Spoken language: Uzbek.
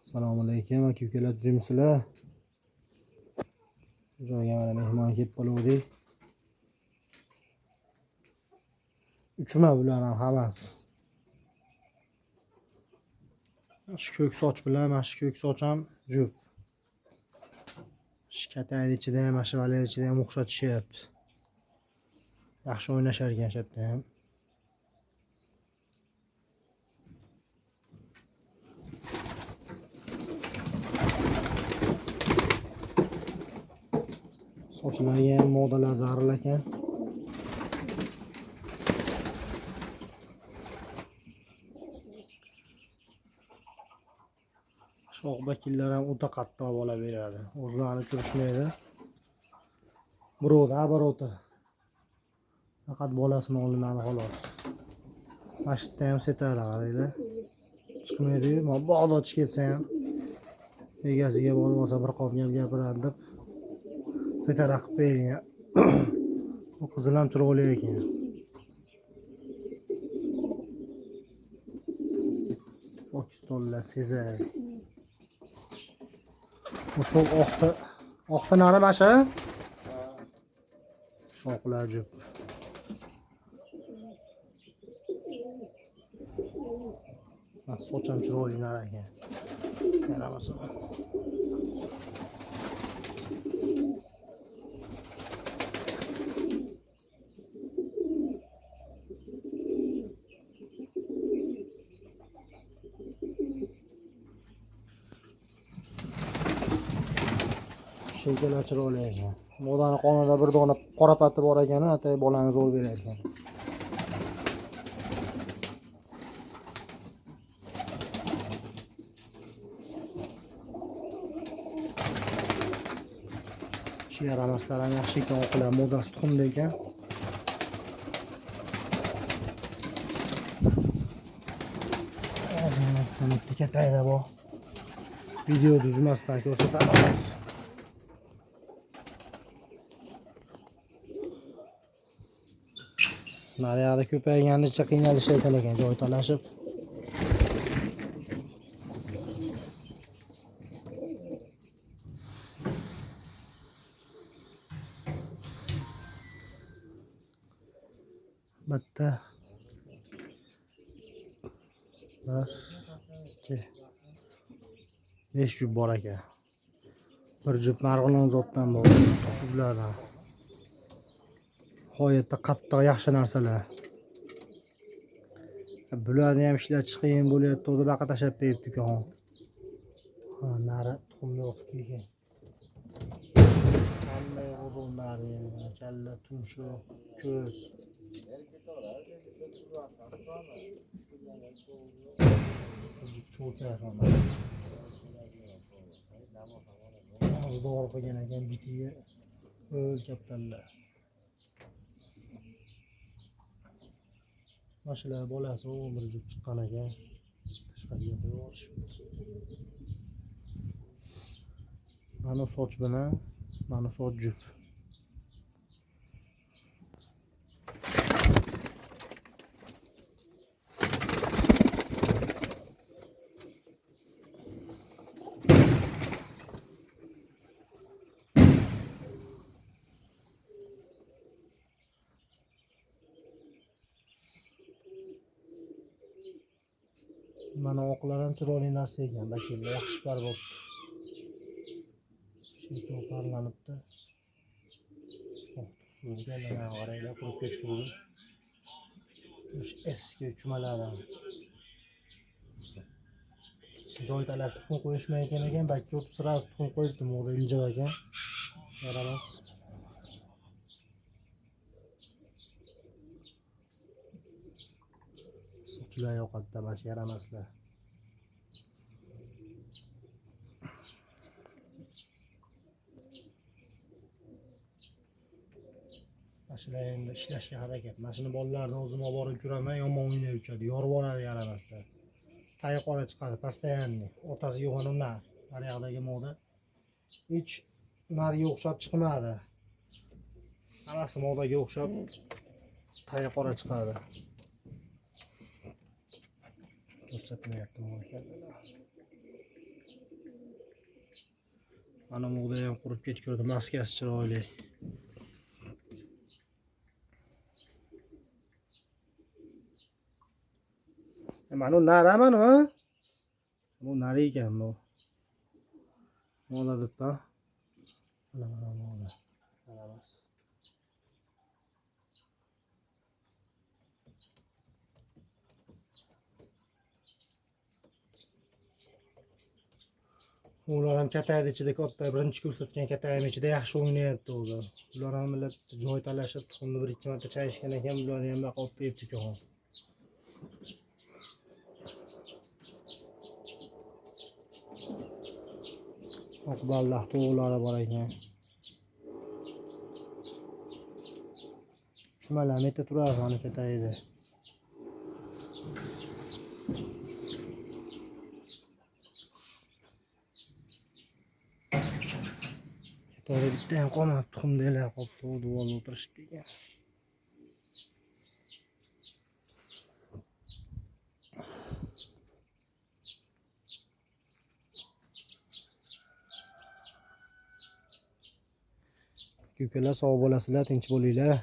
Assalomu alaykum aka ukalar, tuzimsizlar? Joyga mana mehmon kelib qoluvdik. Uchma bular ham hammasi. Shu ko'k soch bilan mana shu ko'k soch ham jup. Shikatayni ichida ham, mashivalar ichida ham o'xshatishyapti. Yaxshi o'ynashar ekan shu yerda ham. Sochlarga ham modalar zarur ekan. Shox vakillar ham o'ta qattiq bola beradi. O'zlarini uchirishmaydi. Birovda aboroti. Faqat bolasini olinadi xolos. Mashitda ham setara qaranglar. Chiqmaydi-yu, bog'da o'tish ketsa ham egasiga borib olsa bir qop gap gapiradi deb setara qilib bergan. Bu qizil ham chiroyli ekan. Pokistonlar sezay. Shu oqda nari masha? Shoxlar jup. Socham chiroyli nari ekan. Yaramasa. Shekillar chiroyli ekan. Modani qonida bir dona qora patti bor ekan, atay bolani zo'r berar ekan. Shu yaramaslar ham yaxshi ekan, o'qlar modasi tuxumda ekan. Mana tikatayda bor. Video tuzmasdan ko'rsatamiz. Naryoqda ko'payganicha qiynalishayotgan ekan, joy talashib. Bitta 5 jup bor ekan. Bir jup marg'ilon zotdan bor, sizlardan. G'oyatda qattiq yaxshi narsalar. Bularni ham ishlatish qiyin bo'lyapti, o'zi baqa tashab beribdi-ku. Ha, nari tuxumni o'qib ekan. Hamma o'zonlari, kalla, tumshuq, ko'z. Jup cho'kar ham. Og'zida or qilgan ekan, bitiga o'l kaptallar. Mashalar bolasi bir jup chiqqan ekan. Tashqariga qo'yib yuborishibdi. Mana soch bilan, mana soch jup. Mana oqlar ham chiroyli narsa ekan, vakillar yaxshi par bo'pti. Shuncha parlanibdi. Suzganlar qaranglar, qurib ketdi. O'sha eski chumalardan. Joy talashib tuxum qo'yishmayotgan ekan, bakka o'tib sirasi tuxum qo'yibdi, mo'da injiq ekan. Yaramas. Sochlar yo'qotdi, bash yaramaslar. Mashina endi ishlashga harakat. Mashina bolalarni o'zim olib borib yuraman, yomon o'ynab uchadi, yorib boradi yaramaslar. Tayi qora chiqadi, постоянный. Otasiga xonimlar, naryoqdagi moda. Hech nariga o'xshab chiqmadi. Hammasi modaga o'xshab tayi qora chiqadi. Ko'rsatmayapti moda kallalar. Mana bug'doy ham qurib ketgandi, maskasi chiroyli. Mana u nari mana u. Bu nari ekan bu. Mola debpa. Mana mola. Qarabas. Ular ham kataydi ichida katta, birinchi ko'rsatgan katayim ichida yaxshi o'ynayapti ular. Ular ham millat joy talashib, tuxumni bir ikki marta chayishgan ekan, bularni ham baqa olib beribdi ekan. Oqballah to'g'lari bor ekan. Shumalanib turadi mana kataydi. Kataydi bitta ham qolmadi, tuxumni elab qolibdi, u duvalda o'tirishibdi ekan. Ko'kalar sog' bo'lasizlar, tinch bo'linglar.